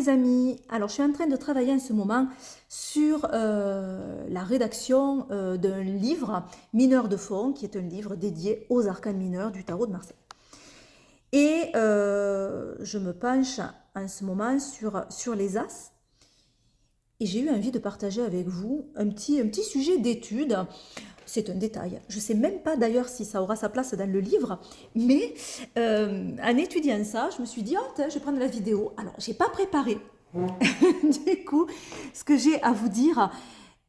les amis, alors je suis en train de travailler en ce moment sur la rédaction d'un livre mineur de fond, qui est un livre dédié aux arcanes mineurs du tarot de Marseille. Et je me penche en ce moment sur les As. Et j'ai eu envie de partager avec vous un petit sujet d'étude. C'est un détail. Je ne sais même pas d'ailleurs si ça aura sa place dans le livre, mais en étudiant ça, je me suis dit, oh, je vais prendre la vidéo. Alors, je n'ai pas préparé du coup ce que j'ai à vous dire.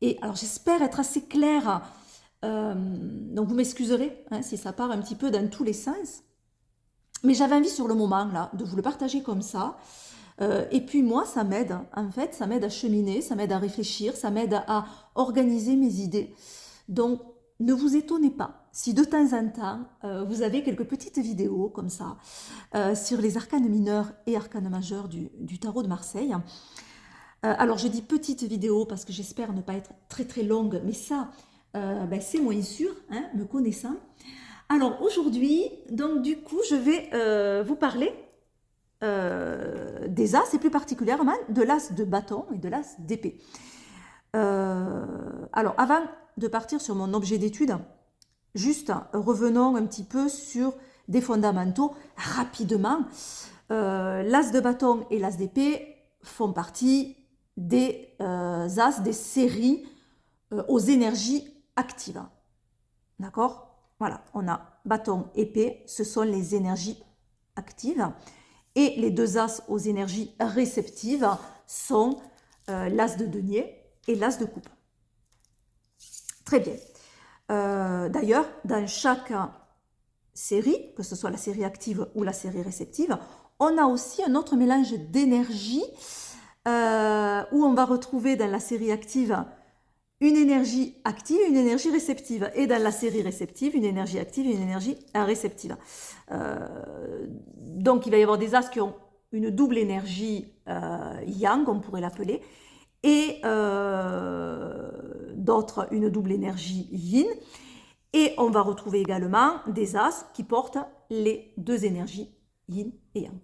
Et alors, j'espère être assez claire. Donc, vous m'excuserez hein, si ça part un petit peu dans tous les sens. Mais j'avais envie sur le moment, là, de vous le partager comme ça. Et puis moi, ça m'aide, en fait, ça m'aide à cheminer, ça m'aide à réfléchir, ça m'aide à organiser mes idées. Donc, ne vous étonnez pas si de temps en temps, vous avez quelques petites vidéos comme ça sur les arcanes mineurs et arcanes majeurs du tarot de Marseille. Alors, je dis petites vidéos parce que j'espère ne pas être très très longue, mais ça, c'est moins sûr, hein, me connaissant. Alors, aujourd'hui, donc du coup, je vais vous parler des As et plus particulièrement de l'As de bâton et de l'As d'épée. Alors, avant de partir sur mon objet d'étude, juste revenons un petit peu sur des fondamentaux rapidement. L'As de bâton et l'As d'épée font partie des As, des séries aux énergies actives. D'accord? Voilà, on a bâton, épée, ce sont les énergies actives. Et les deux As aux énergies réceptives sont l'As de denier et l'As de coupe. Très bien. D'ailleurs, dans chaque série, que ce soit la série active ou la série réceptive, on a aussi un autre mélange d'énergie où on va retrouver dans la série active une énergie active et une énergie réceptive. Et dans la série réceptive, une énergie active et une énergie réceptive. Donc, il va y avoir des As qui ont une double énergie yang, on pourrait l'appeler, et d'autres une double énergie yin. Et on va retrouver également des As qui portent les deux énergies yin et yang.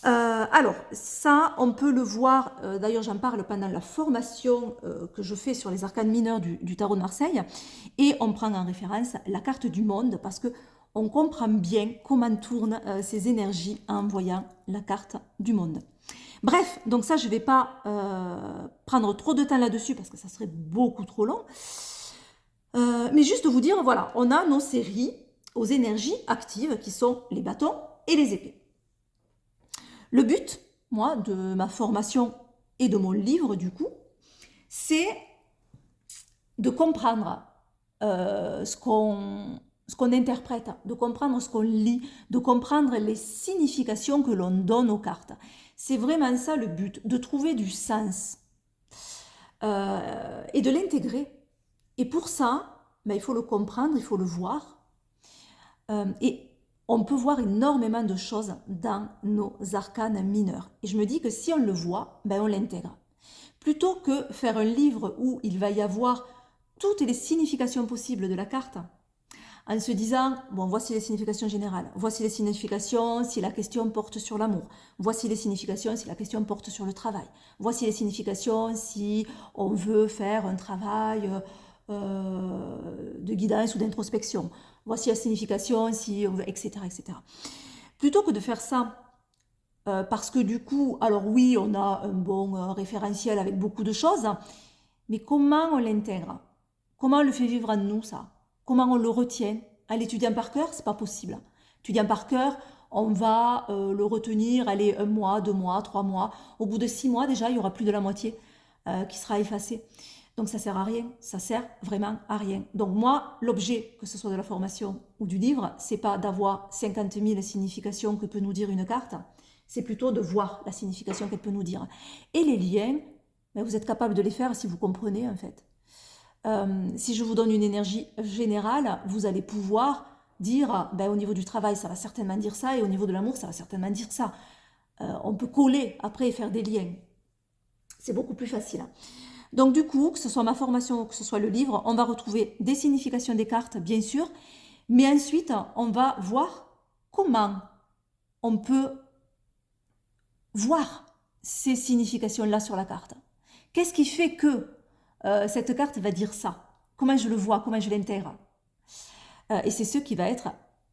Alors, ça, on peut le voir, d'ailleurs j'en parle pendant la formation que je fais sur les arcanes mineurs du tarot de Marseille, et on prend en référence la carte du monde, parce que on comprend bien comment tournent ces énergies en voyant la carte du monde. Bref, donc ça, je ne vais pas prendre trop de temps là-dessus, parce que ça serait beaucoup trop long, mais juste vous dire, voilà, on a nos séries aux énergies actives, qui sont les bâtons et les épées. Le but, moi, de ma formation et de mon livre, du coup, c'est de comprendre ce qu'on interprète, de comprendre ce qu'on lit, de comprendre les significations que l'on donne aux cartes. C'est vraiment ça le but, de trouver du sens et de l'intégrer. Et pour ça, il faut le comprendre, il faut le voir. Et on peut voir énormément de choses dans nos arcanes mineurs. Et je me dis que si on le voit, on l'intègre. Plutôt que faire un livre où il va y avoir toutes les significations possibles de la carte, en se disant, bon, voici les significations générales, voici les significations si la question porte sur l'amour, voici les significations si la question porte sur le travail, voici les significations si on veut faire un travail de guidance ou d'introspection, voici la signification si on veut, etc., etc. Plutôt que de faire ça, parce que du coup, alors oui, on a un bon référentiel avec beaucoup de choses, mais comment on l'intègre? Comment on le fait vivre en nous, ça? Comment on le retient? En l'étudiant par cœur, c'est pas possible. Étudiant par cœur, on va le retenir, allez, 1 mois, 2 mois, 3 mois. Au bout de 6 mois, déjà, il y aura plus de la moitié qui sera effacée. Donc ça sert à rien, ça sert vraiment à rien. Donc moi, l'objet, que ce soit de la formation ou du livre, c'est pas d'avoir 50 000 significations que peut nous dire une carte, c'est plutôt de voir la signification qu'elle peut nous dire. Et les liens, vous êtes capable de les faire si vous comprenez en fait. Si je vous donne une énergie générale, vous allez pouvoir dire, au niveau du travail, ça va certainement dire ça, et au niveau de l'amour, ça va certainement dire ça. On peut coller après et faire des liens. C'est beaucoup plus facile. Donc du coup, que ce soit ma formation ou que ce soit le livre, on va retrouver des significations des cartes, bien sûr, mais ensuite, on va voir comment on peut voir ces significations-là sur la carte? Qu'est-ce qui fait que cette carte va dire ça? Comment je le vois? Comment je l'intègre? Et c'est ce qui va être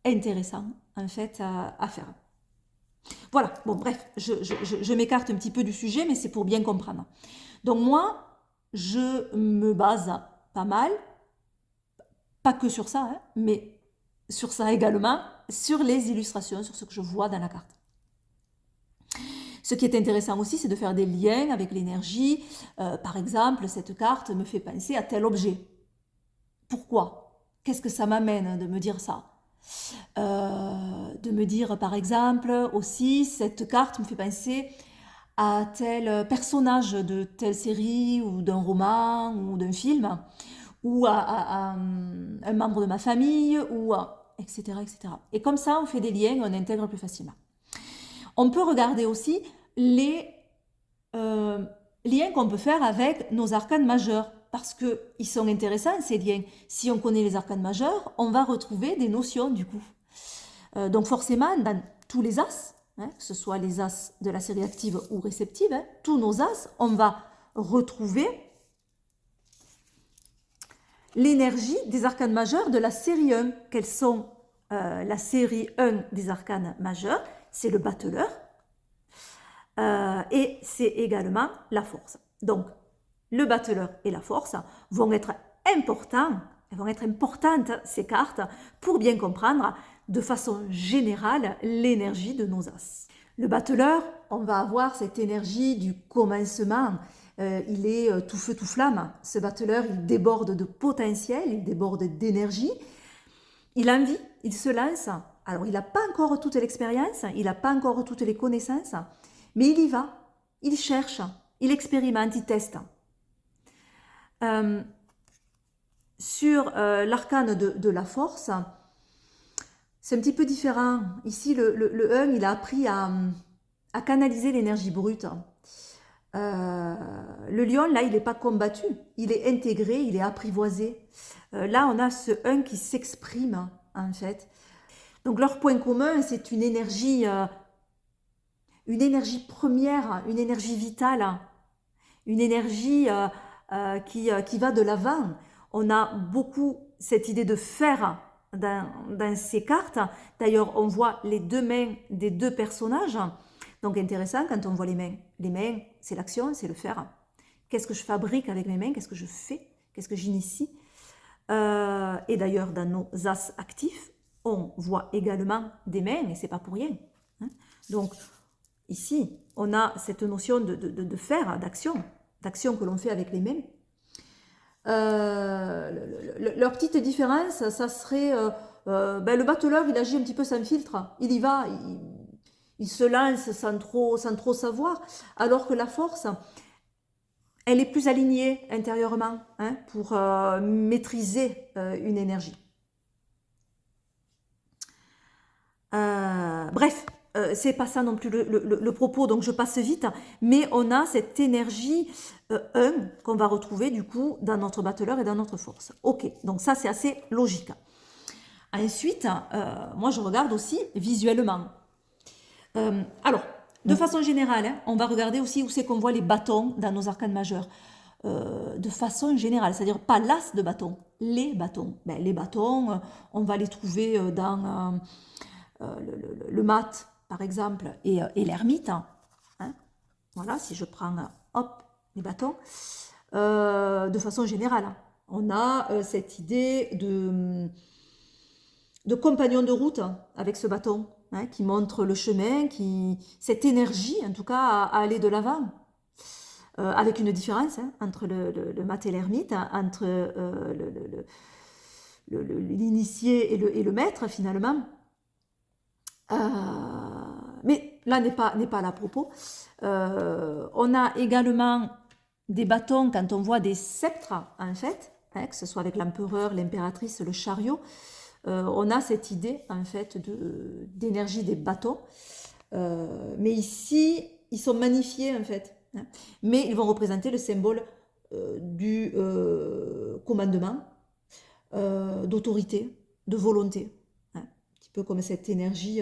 intéressant, en fait, à faire. Voilà, bon, bref, je m'écarte un petit peu du sujet, mais c'est pour bien comprendre. Donc moi, je me base pas mal, pas que sur ça, hein, mais sur ça également, sur les illustrations, sur ce que je vois dans la carte. Ce qui est intéressant aussi, c'est de faire des liens avec l'énergie. Par exemple, cette carte me fait penser à tel objet. Pourquoi? Qu'est-ce que ça m'amène de me dire ça? De me dire, par exemple, aussi, cette carte me fait penser à tel personnage de telle série ou d'un roman ou d'un film, ou à un membre de ma famille, ou etc., etc. Et comme ça, on fait des liens, on intègre plus facilement. On peut regarder aussi les euh, liens qu'on peut faire avec nos arcanes majeurs, parce qu'ils sont intéressants, ces liens. Si on connaît les arcanes majeurs, on va retrouver des notions, du coup. Donc forcément, dans tous les as, hein, que ce soit les as de la série active ou réceptive, hein, tous nos as, on va retrouver l'énergie des arcanes majeurs de la série 1. Quelles sont la série 1 des arcanes majeurs? C'est le battleur, et c'est également la force. Donc, le battleur et la force vont être importants, elles vont être importantes, ces cartes, pour bien comprendre de façon générale l'énergie de nos as. Le battleur, on va avoir cette énergie du commencement. Il est tout feu, tout flamme. Ce battleur, il déborde de potentiel, il déborde d'énergie. Il a envie, il se lance. Alors, il n'a pas encore toute l'expérience, il n'a pas encore toutes les connaissances, mais il y va, il cherche, il expérimente, il teste. Sur l'arcane de la force, c'est un petit peu différent. Ici, le 1, il a appris à canaliser l'énergie brute. Le lion, là, il n'est pas combattu, il est intégré, il est apprivoisé. Là, on a ce 1 qui s'exprime, en fait. Donc, leur point commun, c'est une énergie première, une énergie vitale, une énergie qui va de l'avant. On a beaucoup cette idée de faire dans ces cartes. D'ailleurs, on voit les deux mains des deux personnages. Donc intéressant quand on voit les mains. Les mains, c'est l'action, c'est le faire. Qu'est-ce que je fabrique avec mes mains? Qu'est-ce que je fais? Qu'est-ce que j'initie? Et d'ailleurs, dans nos as actifs, on voit également des mains, et c'est pas pour rien. Hein. Donc, ici, on a cette notion de faire, d'action que l'on fait avec les mains. Leur petite différence, ça serait le battleur, il agit un petit peu sans filtre. Il y va, il se lance sans trop savoir, alors que la force, elle est plus alignée intérieurement, hein, pour maîtriser une énergie. Bref, c'est pas ça non plus le propos, donc je passe vite, mais on a cette énergie 1 qu'on va retrouver du coup dans notre battleur et dans notre force. Ok, donc ça c'est assez logique. Ensuite, moi je regarde aussi visuellement. Alors, de façon générale, hein, on va regarder aussi où c'est qu'on voit les bâtons dans nos arcanes majeurs. De façon générale, c'est-à-dire pas l'as de bâton, les bâtons. Ben, les bâtons, on va les trouver dans le mat, par exemple, et l'ermite. Hein. Voilà, si je prends, hop, les bâtons. De façon générale, on a cette idée de compagnon de route avec ce bâton, hein, qui montre le chemin, cette énergie, en tout cas, à aller de l'avant. Avec une différence hein, entre le mat et l'ermite, entre l'initié et le maître, finalement. Mais là n'est pas là à propos. On a également des bâtons quand on voit des sceptres, en fait, hein, que ce soit avec l'empereur, l'impératrice, le chariot. On a cette idée, en fait, d'énergie des bâtons. Mais ici, ils sont magnifiés, en fait. Hein, mais ils vont représenter le symbole du commandement, d'autorité, de volonté. Hein, un petit peu comme cette énergie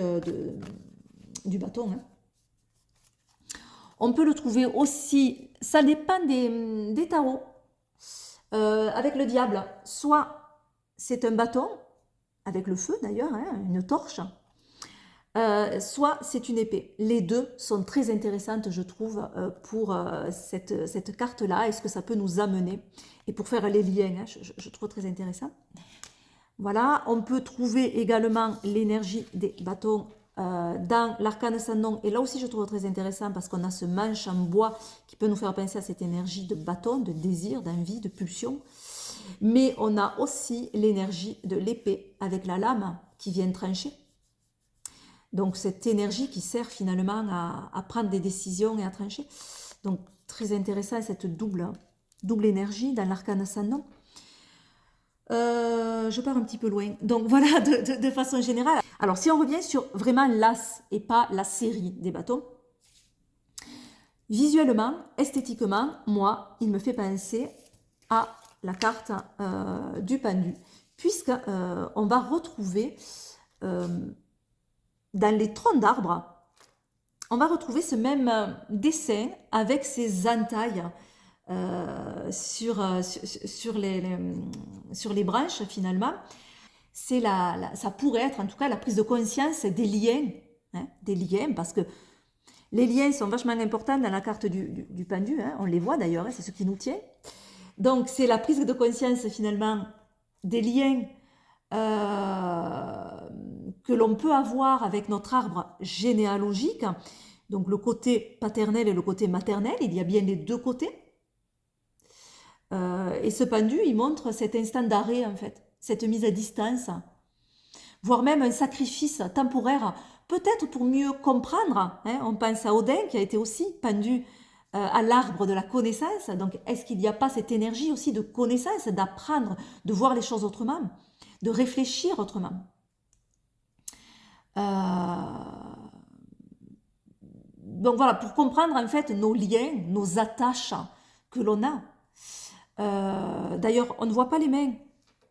du bâton. Hein. On peut le trouver aussi, ça dépend des tarots, avec le diable. Soit c'est un bâton, avec le feu d'ailleurs, hein, une torche, soit c'est une épée. Les deux sont très intéressantes, je trouve, pour cette carte-là et ce que ça peut nous amener. Et pour faire les liens, hein, je trouve très intéressant. Voilà, on peut trouver également l'énergie des bâtons dans l'arcane sans nom. Et là aussi, je trouve très intéressant parce qu'on a ce manche en bois qui peut nous faire penser à cette énergie de bâton, de désir, d'envie, de pulsion. Mais on a aussi l'énergie de l'épée avec la lame qui vient trancher. Donc cette énergie qui sert finalement à prendre des décisions et à trancher. Donc très intéressant cette double énergie dans l'arcane sans nom. Je pars un petit peu loin. Donc voilà, de façon générale. Alors si on revient sur vraiment l'as et pas la série des bâtons, visuellement, esthétiquement, moi, il me fait penser à la carte du pendu, puisque on va retrouver dans les troncs d'arbres, on va retrouver ce même dessin avec ces entailles sur les branches finalement. Ça pourrait être en tout cas la prise de conscience des liens, hein, parce que les liens sont vachement importants dans la carte du pendu, hein, on les voit d'ailleurs, hein, c'est ce qui nous tient. Donc c'est la prise de conscience finalement des liens que l'on peut avoir avec notre arbre généalogique, donc le côté paternel et le côté maternel, il y a bien les deux côtés. Et ce pendu, il montre cet instant d'arrêt en fait, cette mise à distance, voire même un sacrifice temporaire, peut-être pour mieux comprendre. Hein. On pense à Odin qui a été aussi pendu à l'arbre de la connaissance. Donc est-ce qu'il n'y a pas cette énergie aussi de connaissance, d'apprendre, de voir les choses autrement, de réfléchir autrement? Donc voilà, pour comprendre en fait nos liens, nos attaches que l'on a. D'ailleurs, on ne voit pas les mains.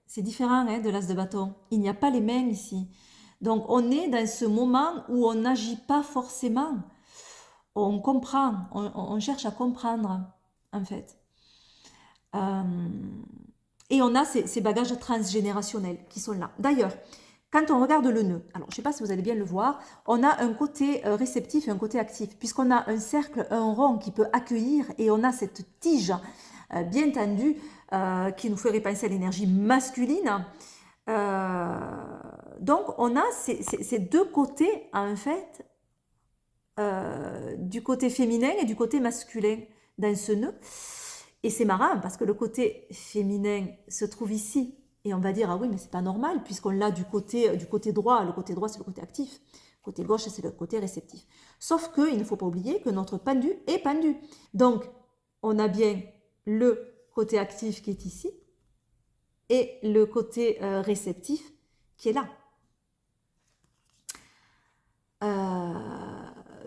C'est différent hein, de l'as de bâton. Il n'y a pas les mains ici. Donc on est dans ce moment où on n'agit pas forcément. On comprend, on cherche à comprendre en fait. Et on a ces bagages transgénérationnels qui sont là. D'ailleurs, quand on regarde le nœud, alors je ne sais pas si vous allez bien le voir, on a un côté réceptif et un côté actif, puisqu'on a un cercle, un rond qui peut accueillir, et on a cette tige bien tendue qui nous ferait penser à l'énergie masculine. Donc on a ces deux côtés en fait, du côté féminin et du côté masculin dans ce nœud. Et c'est marrant parce que le côté féminin se trouve ici. Et on va dire, ah oui, mais c'est pas normal, puisqu'on l'a du côté droit. Le côté droit, c'est le côté actif. Le côté gauche, c'est le côté réceptif. Sauf qu'il ne faut pas oublier que notre pendu est pendu. Donc, on a bien le côté actif qui est ici et le côté réceptif qui est là.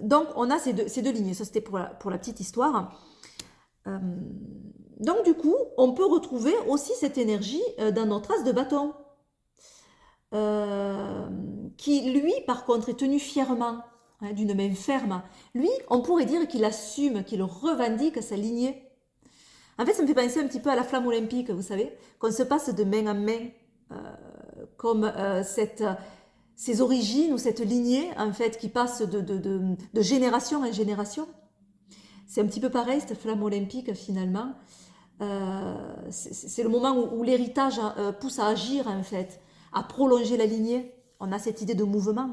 Donc, on a ces deux lignes. Ça, c'était pour la petite histoire. Donc du coup, on peut retrouver aussi cette énergie dans notre as de bâton, qui lui, par contre, est tenu fièrement, hein, d'une main ferme. Lui, on pourrait dire qu'il assume, qu'il revendique sa lignée. En fait, ça me fait penser un petit peu à la flamme olympique, vous savez, qu'on se passe de main en main, comme ces origines ou cette lignée, en fait, qui passe de génération en génération. C'est un petit peu pareil, cette flamme olympique, finalement. C'est le moment où l'héritage pousse à agir, en fait, à prolonger la lignée. On a cette idée de mouvement.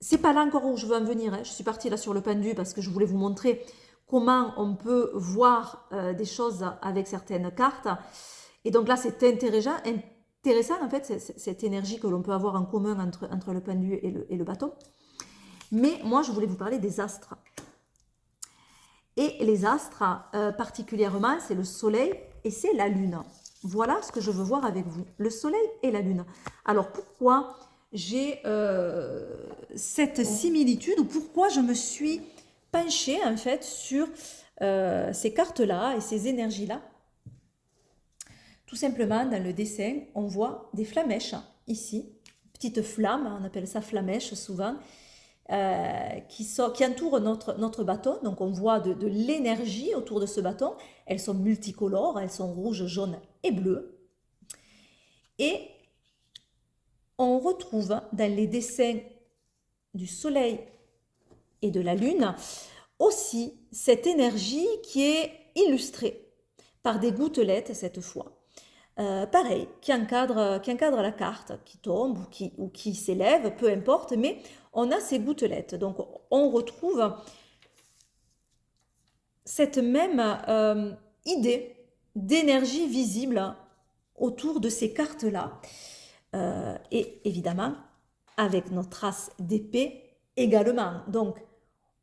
C'est pas là encore où je veux en venir. Hein. Je suis partie là sur le pendu parce que je voulais vous montrer comment on peut voir des choses avec certaines cartes. Et donc là, c'est intéressant en fait, cette énergie que l'on peut avoir en commun entre le pendu et le bâton. Mais moi, je voulais vous parler des astres. Et les astres, particulièrement, c'est le soleil et c'est la lune. Voilà ce que je veux voir avec vous, le soleil et la lune. Alors, pourquoi j'ai cette similitude, ou pourquoi je me suis penchée, en fait, sur ces cartes-là et ces énergies-là? Tout simplement, dans le dessin, on voit des flamèches, ici, petites flammes, on appelle ça flamèche souvent, qui entourent notre bâton. Donc on voit de l'énergie autour de ce bâton. Elles sont multicolores, elles sont rouges, jaunes et bleues. Et on retrouve dans les dessins du soleil et de la lune aussi cette énergie qui est illustrée par des gouttelettes cette fois. Pareil, qui encadre la carte, qui tombe ou qui s'élève, peu importe, mais on a ces gouttelettes. Donc on retrouve cette même idée d'énergie visible autour de ces cartes-là. Et évidemment, avec notre as d'épée également. Donc,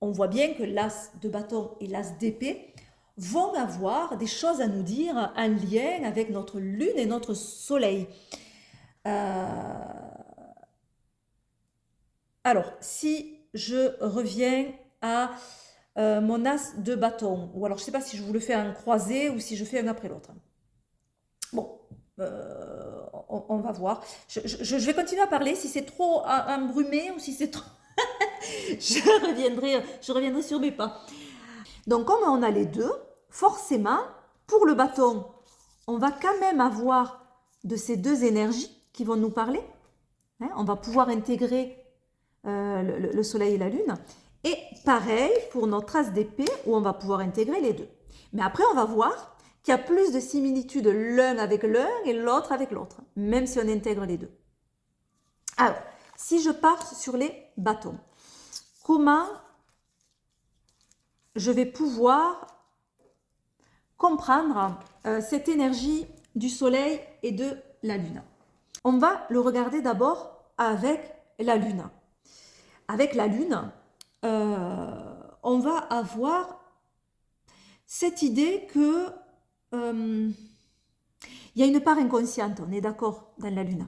on voit bien que l'as de bâton et l'as d'épée vont avoir des choses à nous dire en lien avec notre lune et notre soleil. Alors, si je reviens à mon as de bâton, ou alors je ne sais pas si je vous le fais en croisé ou si je fais un après l'autre. Bon, on va voir. Je vais continuer à parler. Si c'est trop embrumé ou si c'est trop... je reviendrai sur mes pas. Donc, comme on a les deux, forcément, pour le bâton, on va quand même avoir de ces deux énergies qui vont nous parler. Hein, on va pouvoir intégrer le soleil et la lune. Et pareil pour notre as d'épée où on va pouvoir intégrer les deux. Mais après, on va voir qu'il y a plus de similitudes l'un avec l'un et l'autre avec l'autre, même si on intègre les deux. Alors, si je pars sur les bâtons, comment je vais pouvoir comprendre cette énergie du soleil et de la lune? On va le regarder d'abord avec la lune. Avec la lune, on va avoir cette idée que il y a une part inconsciente, on est d'accord, dans la lune.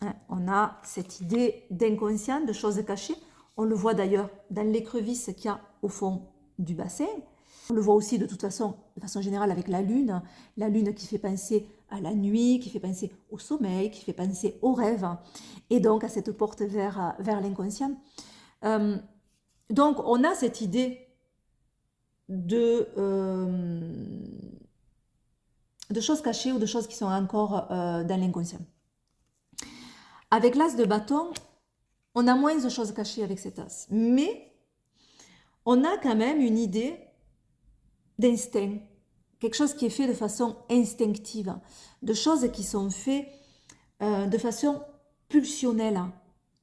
Hein, on a cette idée d'inconscient, de choses cachées. On le voit d'ailleurs dans l'écrevisse qu'il y a au fond du bassin. On le voit aussi de façon générale avec la lune qui fait penser à la nuit, qui fait penser au sommeil, qui fait penser au rêve, et donc à cette porte vers l'inconscient. Donc on a cette idée de choses cachées ou de choses qui sont encore dans l'inconscient. Avec l'as de bâton, on a moins de choses cachées avec cet as, mais on a quand même une idée d'instinct, quelque chose qui est fait de façon instinctive, de choses qui sont faites de façon pulsionnelle.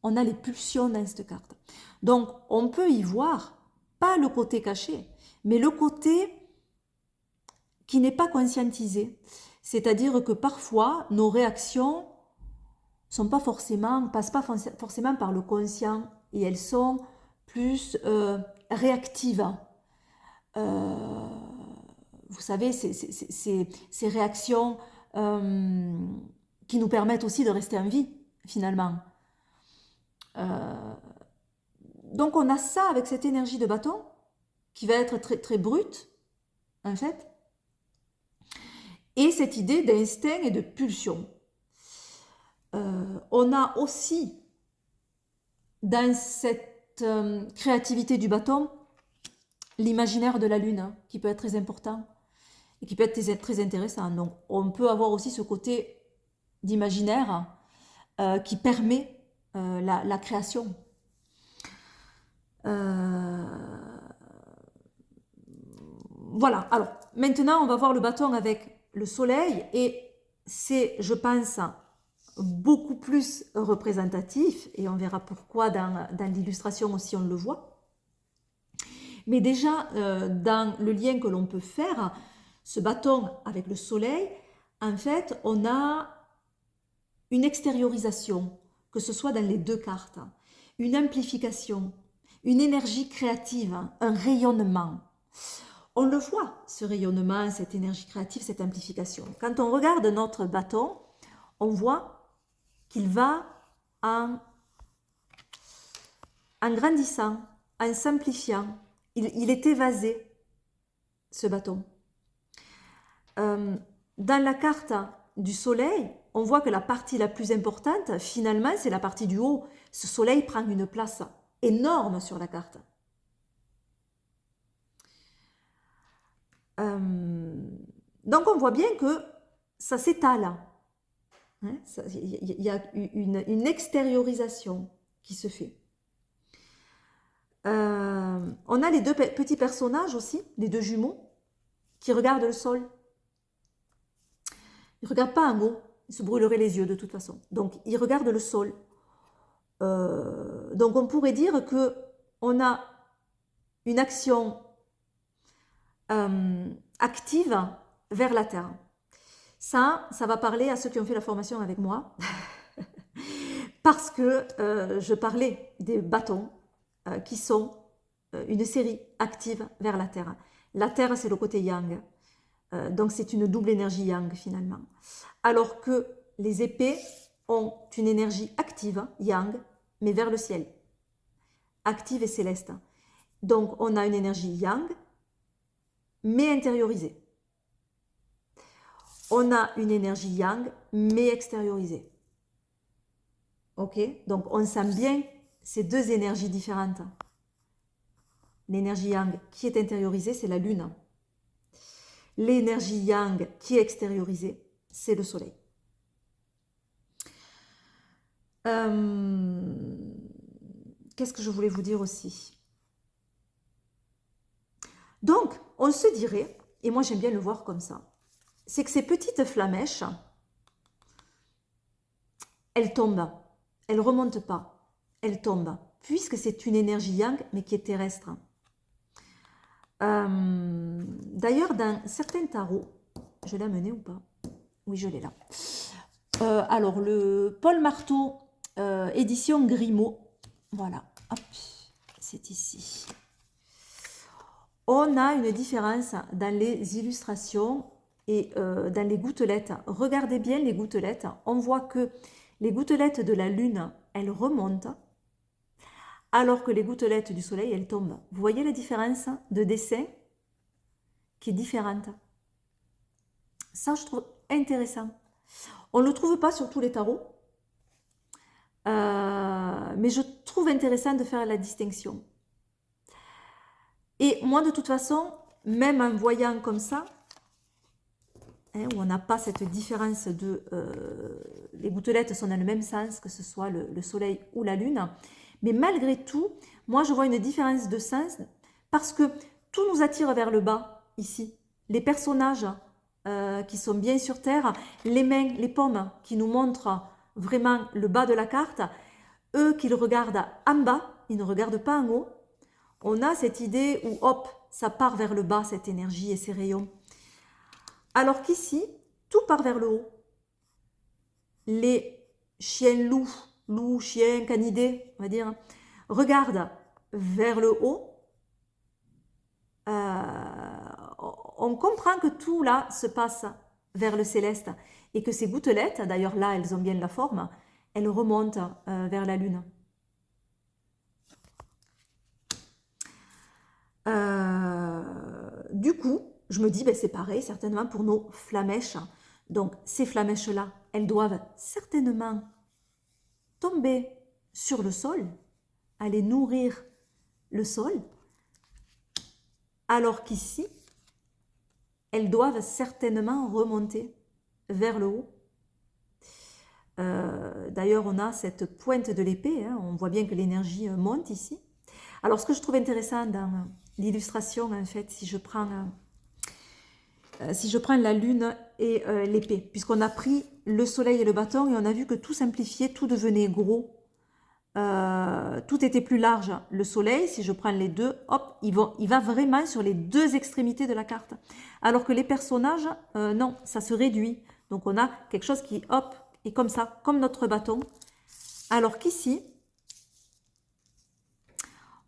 On a les pulsions dans cette carte. Donc, on peut y voir, pas le côté caché, mais le côté qui n'est pas conscientisé. C'est-à-dire que parfois, nos réactions passent pas forcément par le conscient et elles sont plus réactives. Vous savez, ces réactions qui nous permettent aussi de rester en vie, finalement. Donc on a ça avec cette énergie de bâton qui va être très, très brute, en fait, et cette idée d'instinct et de pulsion. On a aussi, dans cette créativité du bâton, l'imaginaire de la lune, qui peut être très important et qui peut être très intéressant. Donc on peut avoir aussi ce côté d'imaginaire qui permet la création. Voilà, alors maintenant on va voir le bâton avec le soleil et c'est, je pense, beaucoup plus représentatif et on verra pourquoi dans l'illustration aussi on le voit. Mais déjà, dans le lien que l'on peut faire, ce bâton avec le soleil, en fait, on a une extériorisation, que ce soit dans les deux cartes, une amplification, une énergie créative, un rayonnement. On le voit, ce rayonnement, cette énergie créative, cette amplification. Quand on regarde notre bâton, on voit qu'il va en grandissant, en s'amplifiant. Il est évasé, ce bâton. Dans la carte du soleil, on voit que la partie la plus importante, finalement, c'est la partie du haut. Ce soleil prend une place énorme sur la carte. Donc on voit bien que ça s'étale. Hein, il y a une extériorisation qui se fait. On a les deux petits personnages aussi, les deux jumeaux, qui regardent le sol. Ils ne regardent pas en haut, ils se brûleraient les yeux de toute façon. Donc ils regardent le sol. Donc on pourrait dire que on a une action active vers la terre. Ça va parler à ceux qui ont fait la formation avec moi, parce que je parlais des bâtons qui sont une série active vers la terre. La terre, c'est le côté yang, donc c'est une double énergie yang finalement. Alors que les épées ont une énergie active, yang, mais vers le ciel, active et céleste. Donc on a une énergie yang, mais intériorisée. On a une énergie yang, mais extériorisée. Ok? Donc on sent bien ces deux énergies différentes. L'énergie yang qui est intériorisée, c'est la lune. L'énergie yang qui est extériorisée, c'est le soleil. Qu'est-ce que je voulais vous dire aussi? Donc, on se dirait, et moi j'aime bien le voir comme ça, c'est que ces petites flamèches, elles tombent, elles ne remontent pas, elles tombent, puisque c'est une énergie yang, mais qui est terrestre. D'ailleurs, dans certains tarots, je l'ai amené ou pas? Oui, je l'ai là. Alors, le Paul Marteau, édition Grimaud, voilà, hop, c'est ici. On a une différence dans les illustrations et dans les gouttelettes. Regardez bien les gouttelettes. On voit que les gouttelettes de la lune, elles remontent, alors que les gouttelettes du soleil, elles tombent. Vous voyez la différence de dessin qui est différente. Ça, je trouve intéressant. On ne le trouve pas sur tous les tarots, mais je trouve intéressant de faire la distinction. Et moi, de toute façon, même en voyant comme ça, hein, où on n'a pas cette différence de... les gouttelettes sont dans le même sens, que ce soit le soleil ou la lune, mais malgré tout, moi, je vois une différence de sens parce que tout nous attire vers le bas, ici. Les personnages qui sont bien sur Terre, les mains, les paumes qui nous montrent vraiment le bas de la carte, eux qui le regardent en bas, ils ne regardent pas en haut. On a cette idée où, hop, ça part vers le bas, cette énergie et ces rayons. Alors qu'ici, tout part vers le haut. Les chiens loups, chiens, canidés, on va dire, regardent vers le haut. On comprend que tout là se passe vers le céleste et que ces gouttelettes, d'ailleurs là, elles ont bien la forme, elles remontent vers la lune. Du coup, je me dis, ben, c'est pareil, certainement pour nos flamèches. Donc, ces flamèches-là, elles doivent certainement tomber sur le sol, aller nourrir le sol, alors qu'ici, elles doivent certainement remonter vers le haut. D'ailleurs, on a cette pointe de l'épée, hein, on voit bien que l'énergie monte ici. Alors, ce que je trouve intéressant dans l'illustration, en fait, si je prends la lune et l'épée, puisqu'on a pris le soleil et le bâton et on a vu que tout simplifiait, tout devenait gros, tout était plus large. Le soleil, si je prends les deux, hop, il va vraiment sur les deux extrémités de la carte. Alors que les personnages, non, ça se réduit. Donc on a quelque chose qui, hop, est comme ça, comme notre bâton. Alors qu'ici,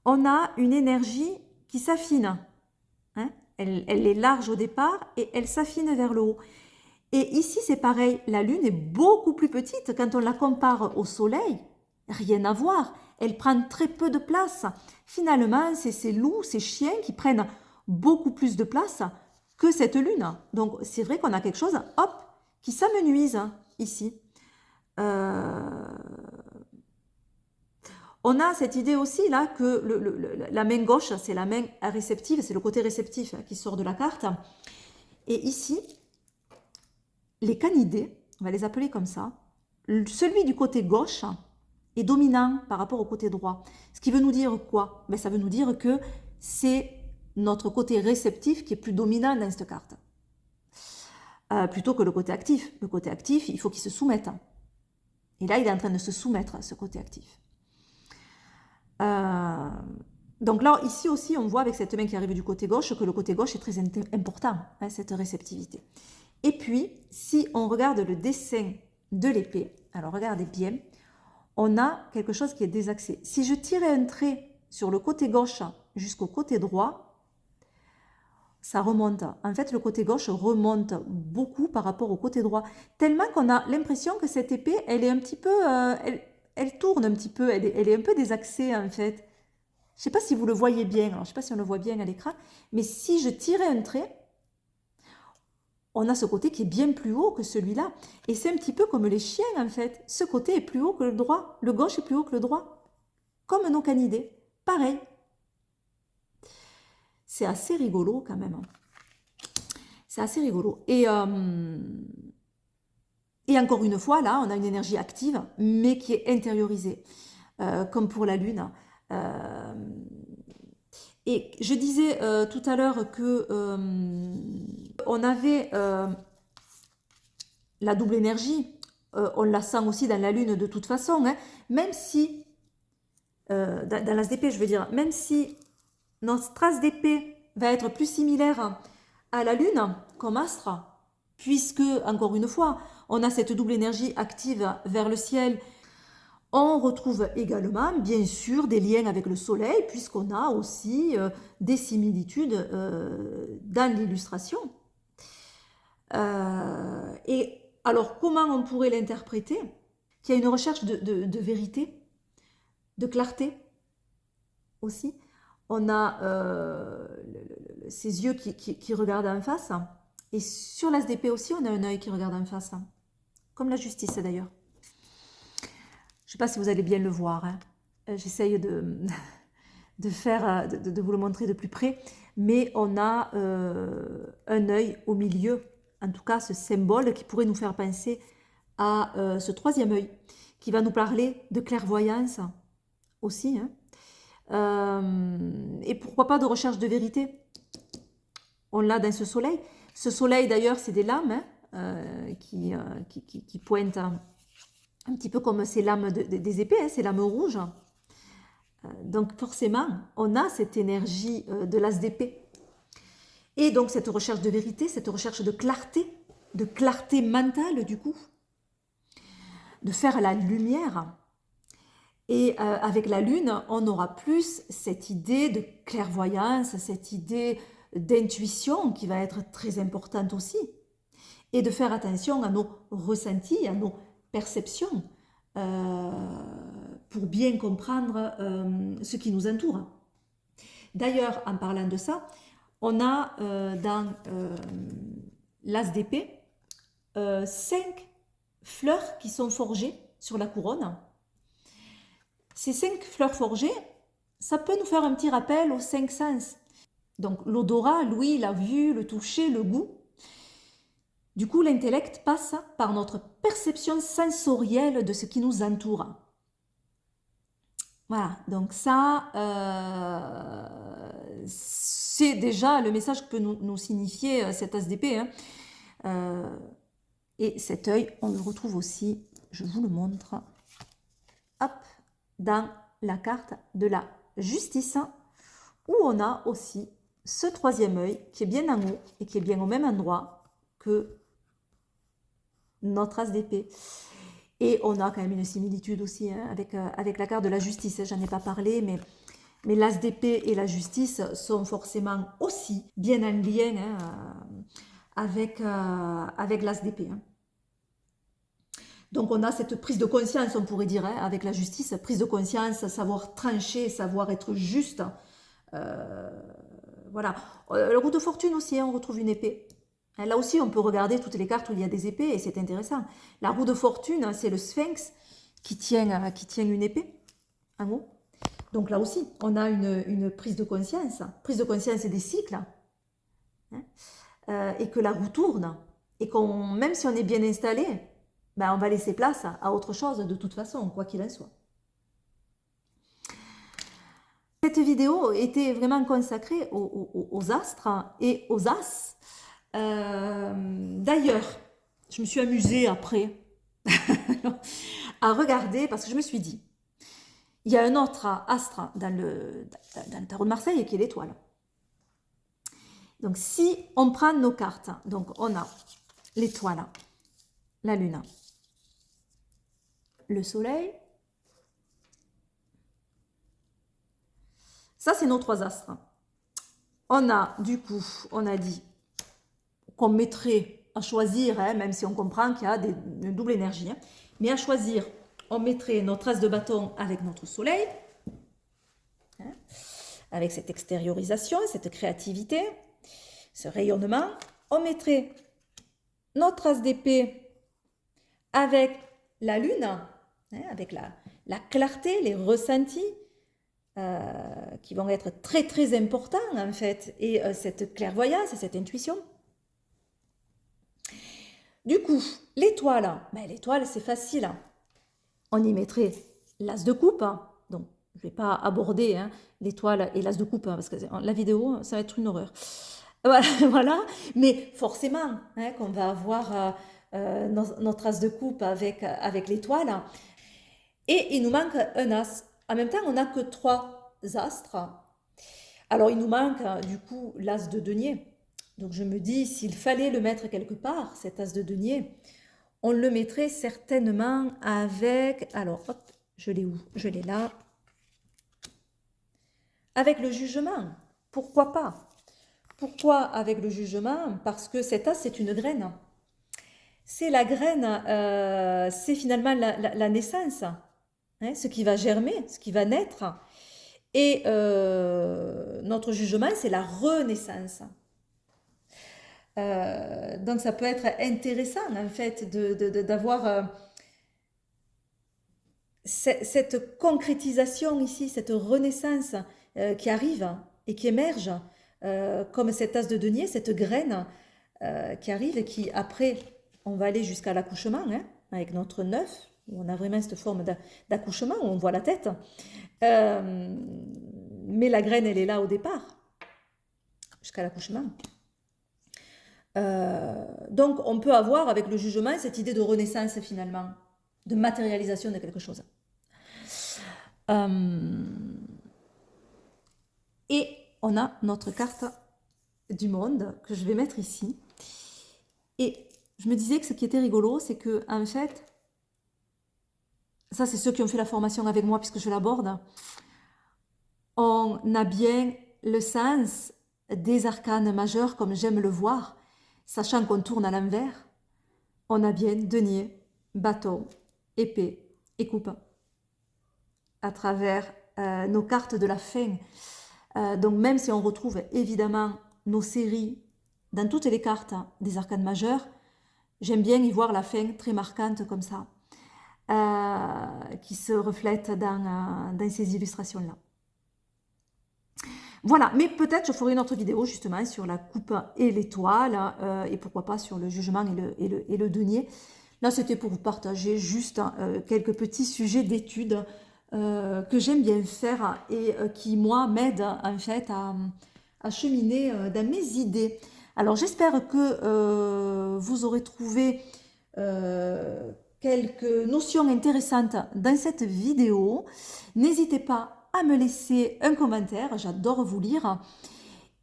on a une énergie qui s'affine. Hein? Elle est large au départ et elle s'affine vers le haut. Et ici, c'est pareil, la lune est beaucoup plus petite quand on la compare au soleil. Rien à voir, elle prend très peu de place. Finalement, c'est ces loups, ces chiens qui prennent beaucoup plus de place que cette lune. Donc, c'est vrai qu'on a quelque chose, hop, qui s'amenuise. ici. On a cette idée aussi là que la main gauche, c'est la main réceptive, c'est le côté réceptif qui sort de la carte. Et ici, les canidés, on va les appeler comme ça, celui du côté gauche est dominant par rapport au côté droit. Ce qui veut nous dire quoi? Ça veut nous dire que c'est notre côté réceptif qui est plus dominant dans cette carte. Plutôt que le côté actif. Le côté actif, il faut qu'il se soumette. Et là, il est en train de se soumettre à ce côté actif. Donc là, ici aussi, on voit avec cette main qui arrive du côté gauche que le côté gauche est très important, hein, cette réceptivité. Et puis, si on regarde le dessin de l'épée, alors regardez bien, on a quelque chose qui est désaxé. Si je tirais un trait sur le côté gauche jusqu'au côté droit, ça remonte. En fait, le côté gauche remonte beaucoup par rapport au côté droit, tellement qu'on a l'impression que cette épée, elle est un petit peu... elle tourne un petit peu, elle est un peu désaxée en fait. Je ne sais pas si vous le voyez bien, alors je ne sais pas si on le voit bien à l'écran, mais si je tirais un trait, on a ce côté qui est bien plus haut que celui-là. Et c'est un petit peu comme les chiens en fait. Ce côté est plus haut que le droit, le gauche est plus haut que le droit. Comme nos canidés, pareil. C'est assez rigolo quand même. C'est assez rigolo. Et encore une fois, là, on a une énergie active, mais qui est intériorisée, comme pour la Lune. Et je disais tout à l'heure que on avait la double énergie, on la sent aussi dans la Lune de toute façon, hein, même si, dans l'as d'épée, je veux dire, même si notre as d'épée va être plus similaire à la Lune comme astre, puisque, encore une fois, on a cette double énergie active vers le ciel. On retrouve également, bien sûr, des liens avec le Soleil, puisqu'on a aussi des similitudes dans l'illustration. Et alors, comment on pourrait l'interpréter? Qu'il y a une recherche de vérité, de clarté aussi. On a ces yeux qui regardent en face. Et sur l'as d'épée aussi, on a un œil qui regarde en face. Comme la justice d'ailleurs. Je ne sais pas si vous allez bien le voir. Hein. J'essaye de vous le montrer de plus près. Mais on a un œil au milieu. En tout cas, ce symbole qui pourrait nous faire penser à ce troisième œil. Qui va nous parler de clairvoyance aussi. Hein. Et pourquoi pas de recherche de vérité. On l'a dans ce soleil. Ce soleil d'ailleurs, c'est des lames qui pointent... un petit peu comme ces lames des épées, hein, ces lames rouges. Donc forcément, on a cette énergie de l'as d'épée. Et donc cette recherche de vérité, cette recherche de clarté mentale du coup, de faire la lumière. Et avec la Lune, on aura plus cette idée de clairvoyance, cette idée d'intuition qui va être très importante aussi. Et de faire attention à nos ressentis, à nos perception pour bien comprendre ce qui nous entoure. D'ailleurs, en parlant de ça, on a dans l'as d'épée 5 fleurs qui sont forgées sur la couronne. Ces 5 fleurs forgées, ça peut nous faire un petit rappel aux 5 sens. Donc l'odorat, l'ouïe, la vue, le toucher, le goût. Du coup, l'intellect passe par notre perception sensorielle de ce qui nous entoure. Voilà, donc ça, c'est déjà le message que peut nous signifier cet as d'épée. Hein. Et cet œil, on le retrouve aussi, je vous le montre, hop, dans la carte de la justice, où on a aussi ce troisième œil qui est bien en haut et qui est bien au même endroit que notre as d'épée. Et on a quand même une similitude aussi hein, avec la carte de la justice. J'en ai pas parlé, mais l'as d'épée et la justice sont forcément aussi bien en lien hein, avec l'as d'épée. Hein. Donc on a cette prise de conscience, on pourrait dire, hein, avec la justice, prise de conscience, savoir trancher, savoir être juste. Voilà. Le roue de fortune aussi, hein, on retrouve une épée. Là aussi, on peut regarder toutes les cartes où il y a des épées et c'est intéressant. La roue de fortune, c'est le sphinx qui tient une épée, en haut. Donc là aussi, on a une prise de conscience. Prise de conscience des cycles. Et que la roue tourne. Et même si on est bien installé, ben on va laisser place à autre chose de toute façon, quoi qu'il en soit. Cette vidéo était vraiment consacrée aux astres et aux as. D'ailleurs, je me suis amusée après à regarder parce que je me suis dit, il y a un autre astre dans le tarot de Marseille qui est l'étoile. Donc si on prend nos cartes, donc on a l'étoile, la lune, le soleil, ça c'est nos 3 astres. On a du coup, on a dit qu'on mettrait à choisir, hein, même si on comprend qu'il y a une double énergie, hein, mais à choisir, on mettrait notre as de bâton avec notre soleil, hein, avec cette extériorisation, cette créativité, ce rayonnement. On mettrait notre as d'épée avec la lune, hein, avec la clarté, les ressentis, qui vont être très très importants en fait, et cette clairvoyance, cette intuition. Du coup, l'étoile, ben, l'étoile c'est facile. On y mettrait l'as de coupe. Donc, je ne vais pas aborder hein, l'étoile et l'as de coupe, parce que la vidéo, ça va être une horreur. Voilà. Mais forcément, hein, qu'on va avoir notre as de coupe avec l'étoile. Et il nous manque un as. En même temps, on n'a que 3 astres. Alors, il nous manque du coup l'as de denier. Donc je me dis, s'il fallait le mettre quelque part, cet as de denier, on le mettrait certainement avec... Alors, hop, je l'ai où? Je l'ai là. Avec le jugement. Pourquoi pas? Pourquoi avec le jugement? Parce que cet as, c'est une graine. C'est la graine, c'est finalement la naissance. Hein, ce qui va germer, ce qui va naître. Et notre jugement, c'est la renaissance. Donc ça peut être intéressant en fait d'avoir cette concrétisation ici, cette renaissance qui arrive et qui émerge comme cet as de denier, cette graine qui arrive et qui après on va aller jusqu'à l'accouchement hein, avec notre neuf où on a vraiment cette forme d'accouchement où on voit la tête mais la graine elle est là au départ jusqu'à l'accouchement. Donc on peut avoir avec le jugement cette idée de renaissance finalement, de matérialisation de quelque chose. Et on a notre carte du monde que je vais mettre ici. Et je me disais que ce qui était rigolo, c'est que en fait, ça c'est ceux qui ont fait la formation avec moi puisque je l'aborde, on a bien le sens des arcanes majeurs comme j'aime le voir, sachant qu'on tourne à l'envers, on a bien denier, bâton, épée et coupe à travers nos cartes de la fin. Donc même si on retrouve évidemment nos séries dans toutes les cartes des arcanes majeurs, j'aime bien y voir la fin très marquante comme ça, qui se reflète dans ces illustrations-là. Voilà, mais peut-être je ferai une autre vidéo justement sur la coupe et l'étoile, et pourquoi pas sur le jugement et le denier. Là, c'était pour vous partager juste quelques petits sujets d'études que j'aime bien faire et qui, moi, m'aident en fait à cheminer dans mes idées. Alors, j'espère que vous aurez trouvé quelques notions intéressantes dans cette vidéo. N'hésitez pas à me laisser un commentaire, j'adore vous lire,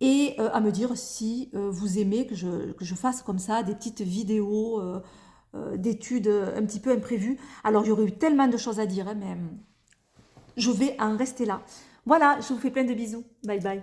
et à me dire si vous aimez que je fasse comme ça des petites vidéos d'études un petit peu imprévues. Alors, il y aurait eu tellement de choses à dire, hein, mais je vais en rester là. Voilà, je vous fais plein de bisous. Bye bye.